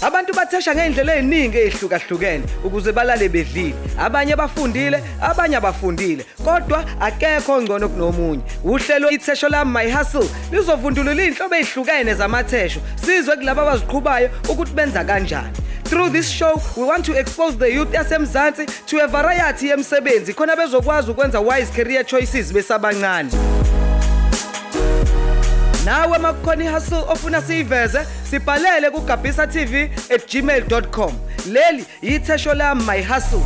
Abantu bathesha ngeindlela eziningi ezihlukahlukene ukuze balale bedlile. Abanye bafundile, abanye abafundile. Kodwa akekho ongcono kunomunye. Uhlelo ithesho lami My Hustle lizovundulula inhlobo ezihlukene zamathesho. Sizwe kulabo abaziqhubayo ukuthi benza kanjani. Through this show, we want to expose the youth yaseMzansi to a variety yemisebenzi khona bezokwazi ukwenza wise career choices besabancane. Nawe makukhona ihustle ofuna siyiveze, sibhalele ku@gabisa.tv@gmail.com. Leli yithesho lami My Hustle.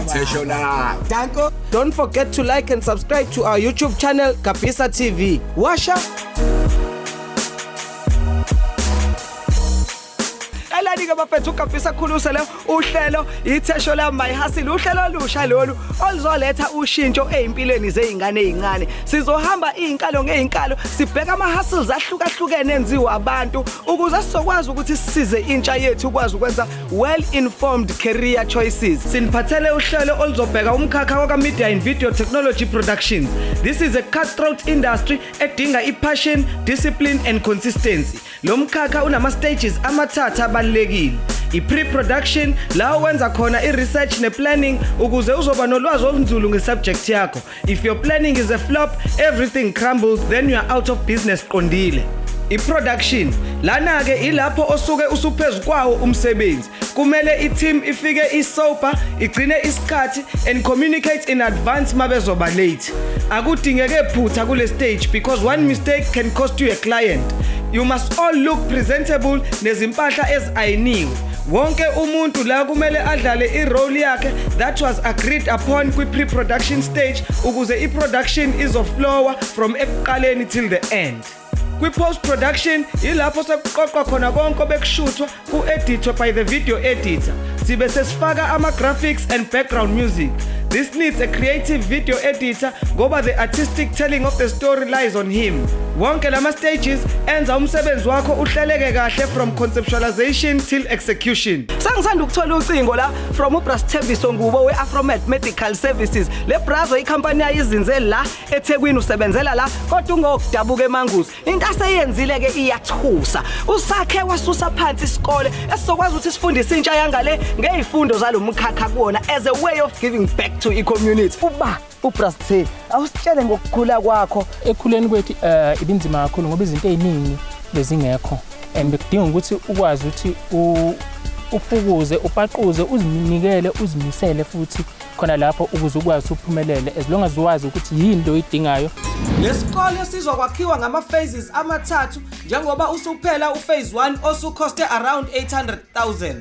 Ithesho la. Danko, don't forget to like and subscribe to our YouTube channel Gabisa TV. Washa. Alani-ke bafethu uGabisa khulusa uhlelo ithesho la My Hustle uhlelo olusha lolu oluzoletha ushintsho ezimpilweni zeingane ezincane. Sizohamba izinkalo ngeinkalo sibheka ama-hustles ahlukahlukene enziwa abantu ukuze sizokwazi ukuthi sisize intsha yethu ukwazi ukwenza well-informed career choices. Siniphathele uhlelo oluzobheka umkhakha waka-media and video technology productions. This is a cutthroat industry edinga i-passion, discipline and consistency. Lo mkhakha unama-stages amathatha abalulekile. I-pre-production la wenza khona i-research ne-planning ukuze uzoba nolwazi olunzulu nge-subject yakho. If your planning is a flop, everything crumbles, then you are out of business qondile. I-production lana-ke ilapho osuke usuphezu kwawo umsebenzi. Kumele i-team ifike isober, igcine isikhathi and communicate in advance mabezoba late. Akudingeke phutha kule stage because one mistake can cost you a client. You must all look presentable nezimpahla ezayiniwe. Wonke umuntu la kumele adlale i-role yakhe that was agreed upon kwi-pre-production stage ukuze i-production izoflowa from ekuqaleni till the end. Kwi-post-production ilapho sekuqoqwa khona konke bekushuthwa ku-edithwa by the video editor. Sibe sesifaka ama-graphics and background music. This needs a creative video editor ngoba the artistic telling of the story lies on him. Wonke lama stages enza umsebenzi wakho uhleleke kahle from conceptualization till execution. Sangisanda ukuthola ucingo la from uBrasThebiso Ngubo we-Afromed Medical Services. Le brazo ikhampani yayizinze la eThekwini usebenzela la kodwa ungokudabuka eManguzi. Into aseyenzile ke iyathusa. Usakhe wasusa phansi isikole esizokwazi ukuthi sifundise intsha yangale ngezifundo zalomkhakha kuona as a way of giving back to i-community. uBrasThe awusitshele ngokukhula kwakho. Ekhuleni kwethu ibinzima kakhulu ngoba izinto eziningi bezingekho and bekudinga ukuthi ukwazi ukuthi ufukuze upaquze uzinikele uzimisele futhi khona lapho ukuze ukwazi uphumelele as long as uwazi ukuthi yini into oyidingayo. Lesikole sizokwakhiwa ngama-phases amathathu njengoba usuphela uphase 1 osukhoste around 800,000.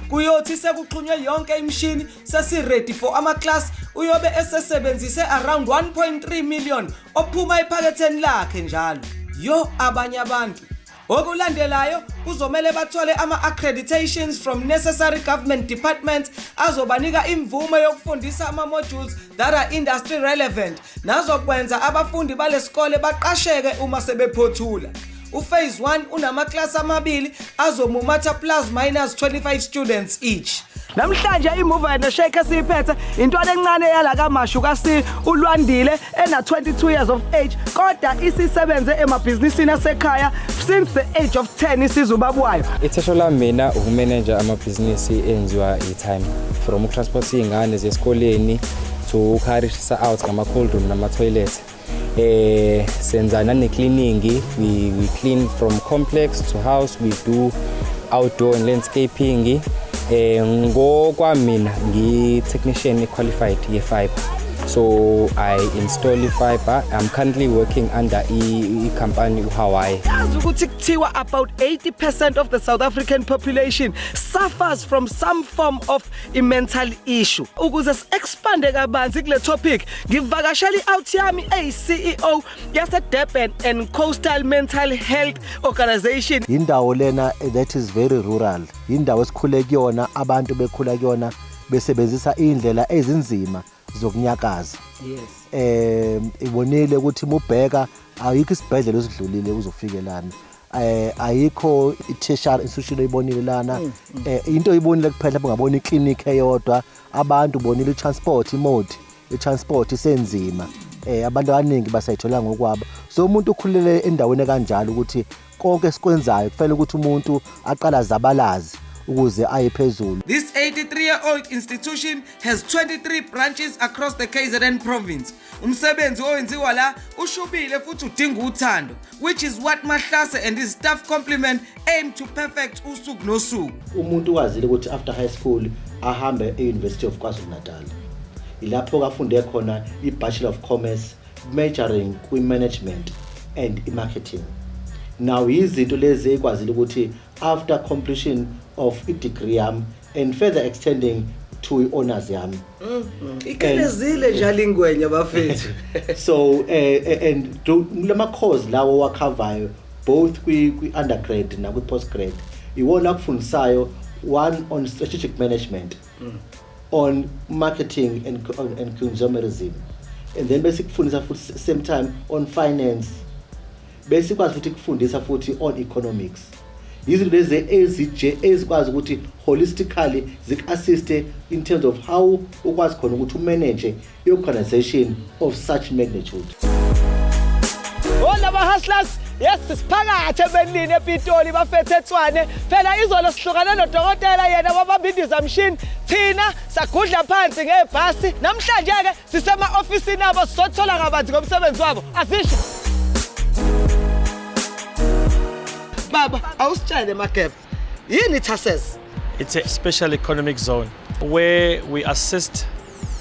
Kuyothi sekuxhunywe yonke imishini sesi-ready for ama-class uyobe esesebenzise around 1.3 million ophuma ephaketheni lakhe njalo. Yo abanye abantu okulandelayo kuzomela bathole ama-accreditations from necessary government departments azobanika imvume yokufundisa ama-modules that are industry relevant nazokwenza abafundi balesikole baqasheke uma sebephothula. Uphase 1 unamaklasi amabili azomumatha plus minus 25 students each. Namhlanje iMove and Shake esiphethe intwana encane yala kaMashu kasi uLwandile ena 22 years of age kodwa isisebenze emabhizinisini asekhaya since the age of 10 isizubabwayo. Ithesho la mina ukumanager amabhizinisi enziwa i-time from ukutransport izingane zesikoleni to ukharishisa out ngama cold room nama toilet. Senzana ne-cleaning, we clean from complex to house, we do outdoor and landscaping. Ngokwamina ngi-technician qualified ye-fiber, so I install fiber. I'm currently working under a company Hawaii. About 80% of the South African population suffers from some form of a mental issue. Ukuze expande kabanzi kule topic, ngivakasheli out yami CEO yase Durban and Coastal Mental Health Organization. Indawo lena that is very rural. Indawo esikhule kuyona, abantu bekhula kuyona besebenzisa indlela ezinzima zokunyakaza. Yes. Ibonile ukuthi mubheka ayikho isibhedlela esidlulile uzofike lana. Ayikho i-tertiary institution oyibonile lana. Into oyibonile kuphela ungabona iklinikhi eyodwa, abantu bonile i-transport mode, i-transport isenzima. abantu abaningi basayithola ngokwabo. So umuntu ukhulele endaweni kanjalo ukuthi konke esikwenzayo kufanele ukuthi umuntu aqala zabalazi ukuze aye phezulu. This 83-year-old institution has 23 branches across the KZN province. Umsebenzi owenziwa la ushubile futhi udinga uthando, which is what Mahlase and his staff complement aim to perfect usuku nosuku. Umuntu wazile ukuthi after high school ahambe e-University of KwaZulu-Natal. Ilapho kafunde khona i-Bachelor of Commerce majoring kwi-management and i-marketing. Now izinto lezi ekwazile ukuthi after completion of i-degree yami and further extending to i-honors yami. Ikelezile njalo ingwenya bafethu. So and lama course lawo wakhavayo both kwi-undergrad na kwi-postgrad iwona kufundisayo, one on strategic management, on marketing and consumerism, and then basic kufundisa futhi same time on finance, bese kwazi futhi kufundisa futhi on economics. Izinto lezi ezikwazi ukuthi holistically zik-assist in terms of how ukwazi khona ukuthi umanage i-organization of such magnitude. Olaba hustlers, yes siphakathi eBenini ePitoli bafethe eTshwane. Phela izolo sihlukane nodokotela yena wababindiza machine. Thina sagudla phansi ngebhasi. Namhlanje ke sisema office abo sizothola kabanzi ngomsebenzi wabo. Afisha. Baba, awusitshele Mageba. Yini ITHESHO? It's a special economic zone where we assist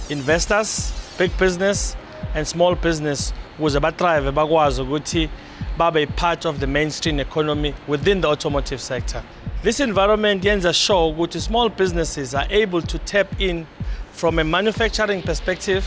investors, big business and small business ukuze bathrive bakwazi ukuthi babe part of the mainstream economy within the automotive sector. This environment yenza sure ukuthi small businesses are able to tap in from a manufacturing perspective,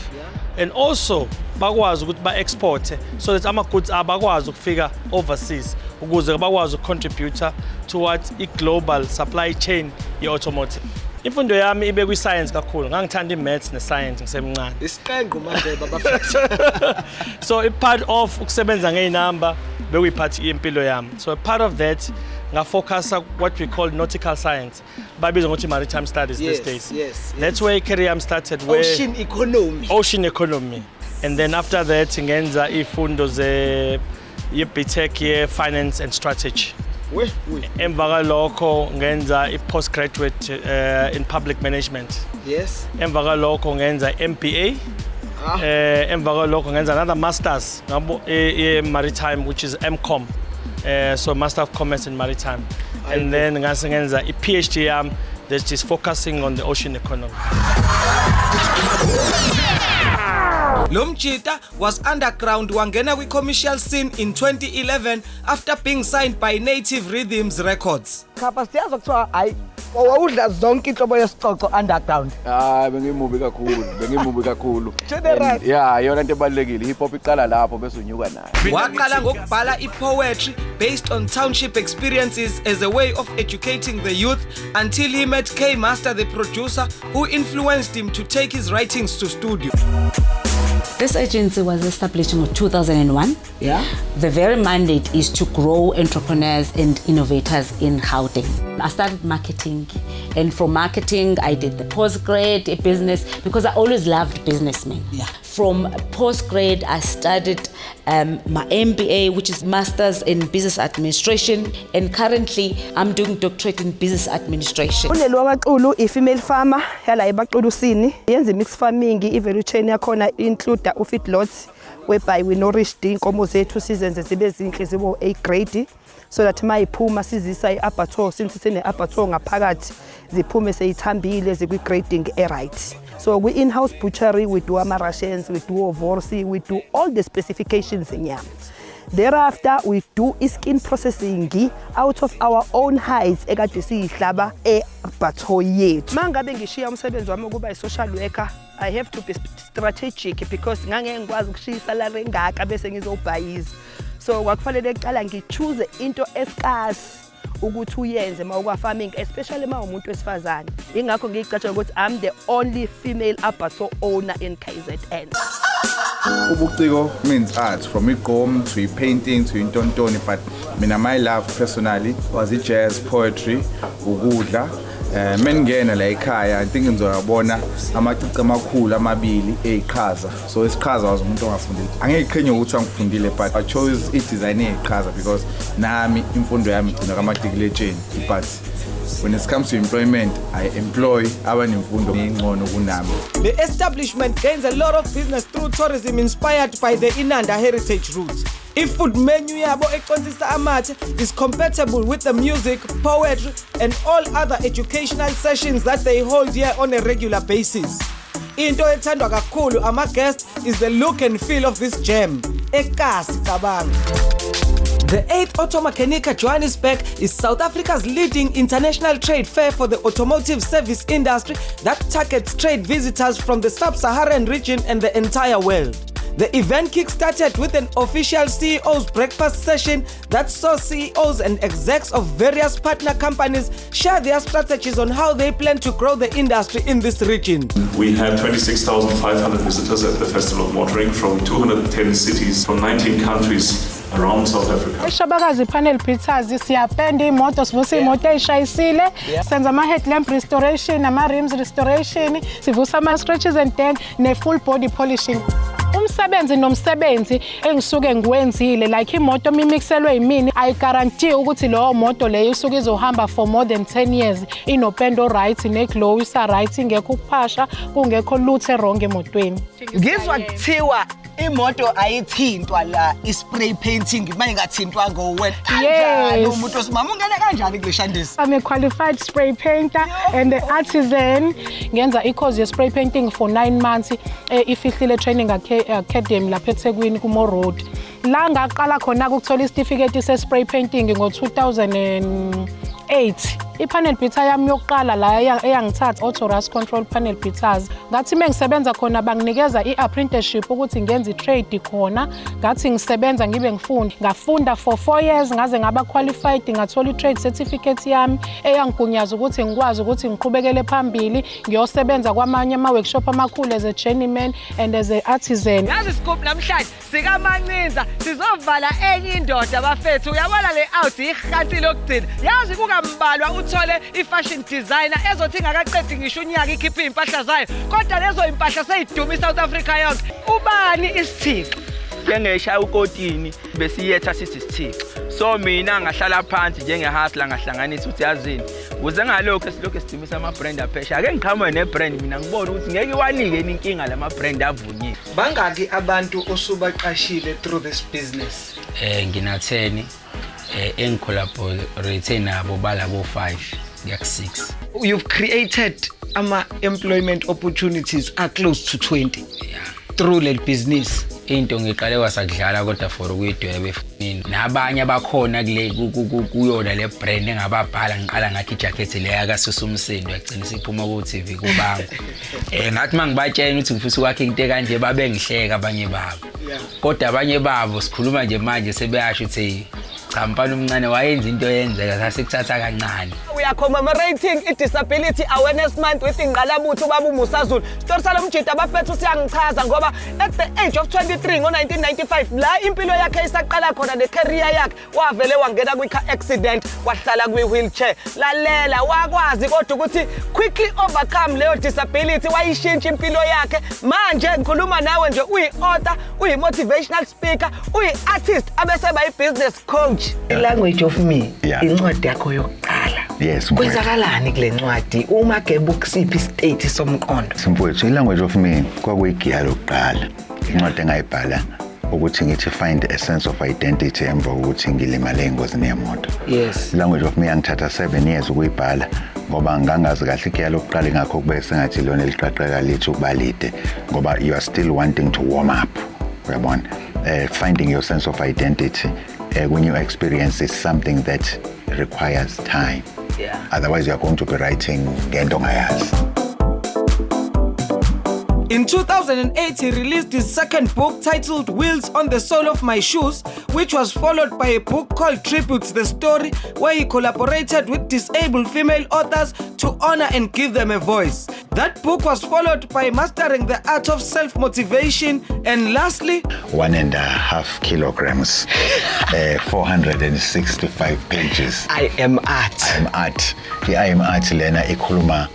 and also bakwazi ukuthi ba-export so that ama-goods abakwazi ukufika overseas ukuze bakwazi ukucontribute towards i-global supply chain ye-automotive. Imfundo yami ibe kwi-science kakhulu, ngangithanda i-maths ne-science ngisemncane. Isiqenqu manje bafethu. So part of ukusebenza ngey'namba bekuyiphathi impilo yami. So part of that ngafocus what we call nautical science. Babizwa ngokuthi maritime studies these days. Yes. That's where career started. Ocean economy. Ocean economy. And then after that ngenza ifundo ye-BTech ye-finance and strategy. Emva kalokho ngenza i-postgraduate in public management. Yes. Emva kalokho ngenza MBA. Emva kalokho ngenza another masters maritime, which is MCOM. So Master of Commerce in Maritime. And then ngenza i-PhD yami that is focusing on the ocean economy. Lomchita was underground wangena kwi-commercial scene in 2011 after being signed by Native Rhythms Records. Kapha siyazi kuthiwa hayi wawudla zonke inhlobo yesicoco underground. Bengimubi kakhulu. General. Yeah, yona into ebalekile. Hip hop iqala lapho bese unyuka nayo. Waqala ngokubhala i-poetry based on township experiences as a way of educating the youth until he met K Master, the producer, who influenced him to take his writings to studio. This agency was established in 2001. Yeah. The very mandate is to grow entrepreneurs and innovators in Gauteng. I started marketing, and from marketing I did the postgrad business because I always loved businessmen. Yeah. From postgrad I studied my MBA, which is Masters in Business Administration, and currently I'm doing doctorate in Business Administration. Unelo waqulu i-female farmer yala ebaqulusini yenza mix farming, i-value chain yakhona include u-feedlots whereby we nourish inkomo zethu sizenze zibe zinhle zibo A grade so that mayiphuma sizisa i-abattoir since sine-abattoir ngaphakathi ziphume seyithambile zikwi-grading right. So we in-house butchery, we do ama-rations, we do ovorsi, we do all the specifications in yam. Thereafter, we do skin processing out of our own hides ekade siyihlaba e-abattoir yethu. Mangabe ngishiya umsebenzi wami ukuba i-social worker, I have to be strategic because ngangeke ngikwazi ukushiya isalary engaka bese ngizobhayiza. So kwakufanele kuqala ngichoose into escarce ukuthi uyenze mawukwa farming, especially umuntu wesifazane. Ingakho ngicatshela ukuthi I'm the only female abattoir owner in KZN. Ubuciko means art, from igqom to painting to intontoni, but mina my love personally was jazz, poetry, ukudla Mengena la ekhaya I think ngizobona amacici amakhulu amabili eziqhaza so isiqhaza was umuntu ongafundile angeyiqhenye ukuthi angifundile but I chose i-design eziqhaza because nami imfundo yami igcina kama-matriculation but when it comes to employment I employ abanemfundo engcono kunami. The establishment gains a lot of business through tourism inspired by the Inanda heritage roots. I-food menu yabo eqondisa amathe is compatible with the music, poetry and all other educational sessions that they hold here on a regular basis. Into ethandwa kakhulu ama-guest is the look and feel of this gem. Ekasi cabanga. The 8th Automechanica Johannesburg is South Africa's leading international trade fair for the automotive service industry that targets trade visitors from the sub-Saharan region and the entire world. The event kick-started with an official CEO's breakfast session that saw CEOs and execs of various partner companies share their strategies on how they plan to grow the industry in this region. We had 26,500 visitors at the Festival of Motoring from 210 cities from 19 countries around South Africa. Eshabakazi panel pizzas siyapenda imoto sivusa imoto eshayisile senza ama headlamp restoration ama rims restoration sivusa ama scratches and dent ne full body polishing. Umsebenzi nomsebenzi engisuke ngiwenzile like imoto mimixelwe yimini I guarantee ukuthi leyo moto leyo isuke izohamba for more than 10 years inopendo right ne glow isa right ingekho ukuphasha kungekho lutho wrong emotweni. Ngizwa kuthiwa imoto ayithintwa la ispray painting mayingathintwa ngowet kanjani umuntu osimama ungena kanjani kule shandisi? I'm a qualified spray painter and an artisan. Ngenza i-course ye spray painting for 9 months ifihlile training academy lapha eThekwini kuMo Road. La ngaqala khona ukuthola certificate se spray painting ngo-2008. I-panel beater yami yokuqala la eyangithatha auto rust control panel beaters. Ngathi mengisebenza khona banginikeza i-apprenticeship ukuthi ngenze i-trade khona. Ngathi ngisebenza ngibe ngifunda. Ngafunda for 4 years ngaze ngaba qualified ngathola i-trade certificate yami eyangigunyaza ukuthi ngikwazi ukuthi ngiqhubekele phambili ngiyosebenza kwamanye ama-workshop amakhulu as a journeyman and as an artisan. Yazi scoop namhlanje sikaMancinza sizovala enye indoda bafethu uyabona le out ihanti lokugcina. Yazi kukambalwa uthole i-fashion designer ezothi ingakaqedi ngisho unyaka ikhipha impahla zayo kodwa lezo impahla seyiduma iSouth Africa yonke. Ubani isithixo? Njengeshaya ukotini besiyetha sithi isithixo. So mina ngahlala phansi njengehustler ngahlanganisa ukuthi yazini kuze ngalokho esilokho sidumisa ama-brand aphesha ake ngiqhamuke ne-brand mina ngibona ukuthi ngeke iwanike inkinga lama-brand avunyile. Bangaki abantu osubaqashile through this business? Ngina-10 engikhollaborate nabo balabo 5 kuya-6. You've created ama-employment opportunities are close to 20 through le business. Into ngiqale wasakudlala kodwa for ukuyidweba efonini nabanye abakhona kuyona le brand engababhala ngiqala ngathi ijacket le yakasusa umsindo yagcina siphuma ku TV kubango. Ngathi mangibatshela ukuthi ngifisa ukwakhe into kanje babe ngihleka abanye babo. Kodwa abanye babo sikhuluma nje manje sebeyasho ukuthi cha mfana omncane wayenza into yenzeka sasikuthatha kancane. We are commemorating i-Disability Awareness Month with ingqalabutho ubaba uMusazulu. Story salo mjida abafethu siyangichaza ngoba at the age of 23 ngo-1995 la impilo yakhe isaqala khona ne-career yakhe wavele wangena kwi-car accident wahlala kwi-wheelchair. Lalela wakwazi kodwa ukuthi quickly overcome leyo disability wayishintsha impilo yakhe. Manje ngikhuluma nawe nje uyi-author, uyi-motivational speaker, uyi-artist abeseba i-business coach. I-language of me incwadi yakho yokuqala. Yes. Kwenzakalani kule ncwadi uma gebe ukusiphi state somqondo? Simfowethu i-language of me kwakuyigiya lokuqala. Incwadi engayibhala ukuthi ngithi find a sense of identity emva kokuthi ngilimale engozini yemoto. Yes. Language of me yangithatha 7 years ukuyibhala ngoba ngangazi kahle igiya lokuqala ingakho kube sengathi lona liqaqeka lithi ukubalide ngoba you are still wanting to warm up. Uyabona? Finding your sense of identity when you experience is something that requires time. Yeah. Otherwise you are going to be writing ngento ongayazi. In 2008, he released his second book titled Wheels on the Sole of My Shoes, which was followed by a book called Tributes the Story, where he collaborated with disabled female authors to honor and give them a voice. That book was followed by Mastering the Art of Self-Motivation, and lastly, 1.5 kilograms, 465 pages. I am art. I am art. I am art lena ikhuluma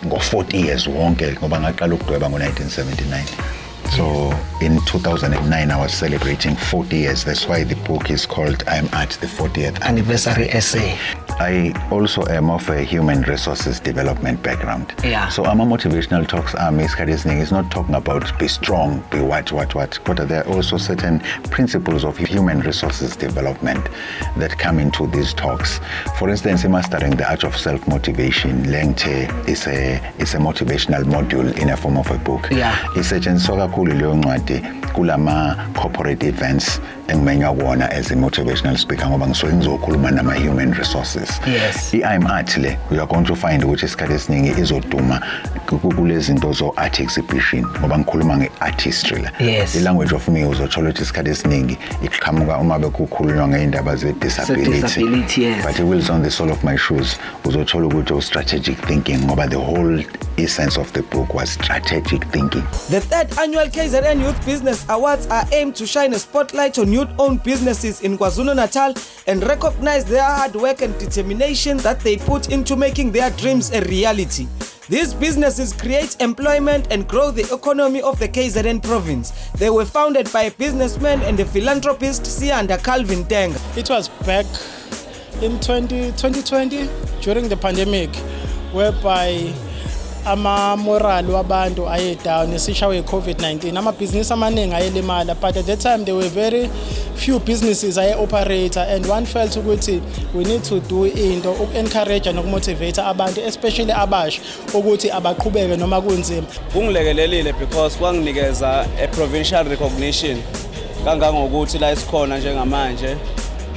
ngo 40 years wonke ngoba ngaqala ukudweba ngo 1979. So in 2009 I was celebrating 40 years. That's why the book is called I Am Art, the 40th anniversary essay. I also am of a human resources development background. Yeah. So our motivational talks are is not talking about be strong, be what. But there are also certain principles of human resources development that come into these talks. For instance, Mastering the Art of Self-Motivation, Lengte is a motivational module in a form of a book. Yeah. Isetshenziswa kakhulu leyo ncwadi kulama corporate events engimenywa kuwona as a motivational speaker ngoba ngisuke ngizokhuluma nama human resources. Yes. I-I'm Art le you are going to find ukuthi isikhathi esiningi izoduma kulezi zinto zo-art exhibition ngoba ngikhuluma nge-artistry la. Yes. I-language of me uzothola ukuthi isikhathi esiningi iqhamuka uma bekukhulunywa ngey'ndaba ze-disability. Yes. But it wheels on the sole of my shoes uzothola ukuthi strategic thinking ngoba the whole essence of the book was strategic thinking. The 3rd annual KZN Youth Business Awards are aimed to shine a spotlight on youth-owned businesses in KwaZulu-Natal and recognize their hard work and determination that they put into making their dreams a reality. These businesses create employment and grow the economy of the KZN province. They were founded by a businessman and a philanthropist, Sianda Calvin Tenga. It was back in 2020 during the pandemic, whereby ama-moral wabantu aye down esishawe i-COVID-19 amabhizinisi amaningi ayelimala, but at that time there were very few businesses aye-operator, and one felt ukuthi we need to do into uku-encourage nokumotivate abantu especially abasha ukuthi abaqhubeke noma kunzima. Kungilekelelile because kwanginikeza a provincial recognition kangangokuthi la isikhona njengamanje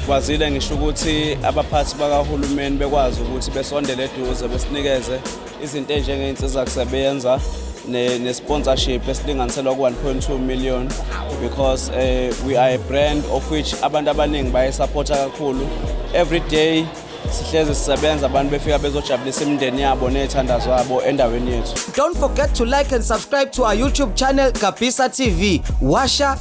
kwazile ngisho ukuthi abaphathi bakahulumeni bekwazi ukuthi besondele eduze besinikeze izinto njengey'nsiza kusebenza ne-sponsorship esilinganiselwa ku-1.2 million because we are a brand of which abantu abaningi bayisupporta kakhulu. Every day sihlezi sisebenza abantu befika bezojabulisa imindeni yabo nezithandazo zabo endaweni yethu. Don't forget to like and subscribe to our YouTube channel Gabisa TV. Washa